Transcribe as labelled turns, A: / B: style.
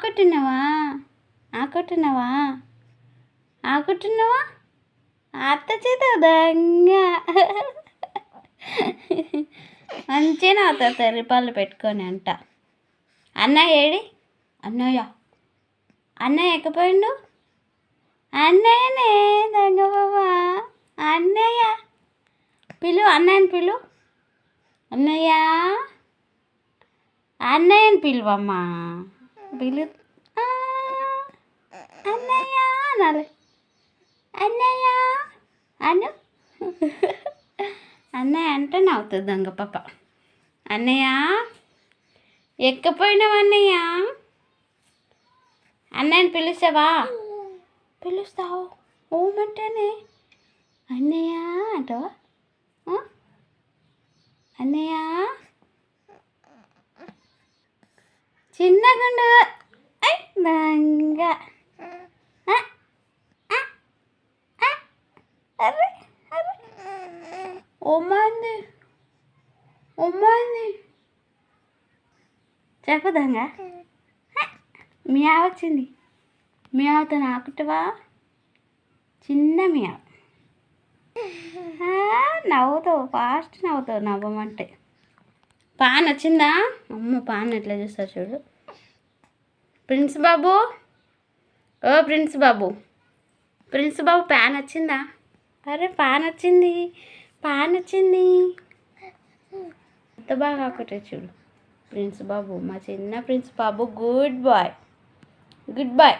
A: ఆకుట్టున్నావా ఆకుట్టున్నావా ఆకుట్టున్నావా అత్త చేత దొంగ మంచిగా అవుతుంది తెర్రిపళ్ళు పెట్టుకొని అంట. అన్నయ్య ఏడి? అన్నయ్య అన్నయ్య ఎక్కపోయిండు. అన్నయ్యనే దొంగ బాబా. అన్నయ్య పిలు, అన్నయ్యని పిలు. అన్నయ్య అన్నయ్యని పిలువమ్మా. పిలు అన్నయ్య అనాలి. అన్నయ్య అను. అన్నయ్య అంటే నవ్వుతుంది దొంగ పాప. అన్నయ్య ఎక్కపోయినావు అన్నయ్య. అన్నయ్యని పిలుస్తావా? పిలుస్తావు ఓమంటేనే అన్నయ్య అంటావా? అన్నయ్య చిన్నగుండు దొంగ. అరే అరే ఓమంది ఓమంది చెప్పు దొంగ. మియావ్ వచ్చింది. మియావుతో నాకుట్టవా? చిన్న మియావ్. నవ్వుతావు, ఫాస్ట్ నవ్వుతావు నవ్వమంటే. పాన్ వచ్చిందా? అమ్మ పాన్ ఎట్లా చూస్తారు చూడు. ప్రిన్స్ బాబు, ఓ ప్రిన్స్ బాబు, ప్రిన్స్ బాబు ప్యాన్ వచ్చిందా? అరే పాన్ వచ్చింది, పాన్ వచ్చింది. ఎంత బాగా ఒకటే చూడు ప్రిన్స్ బాబు, మా చిన్న ప్రిన్స్ బాబు. Good boy, good bye.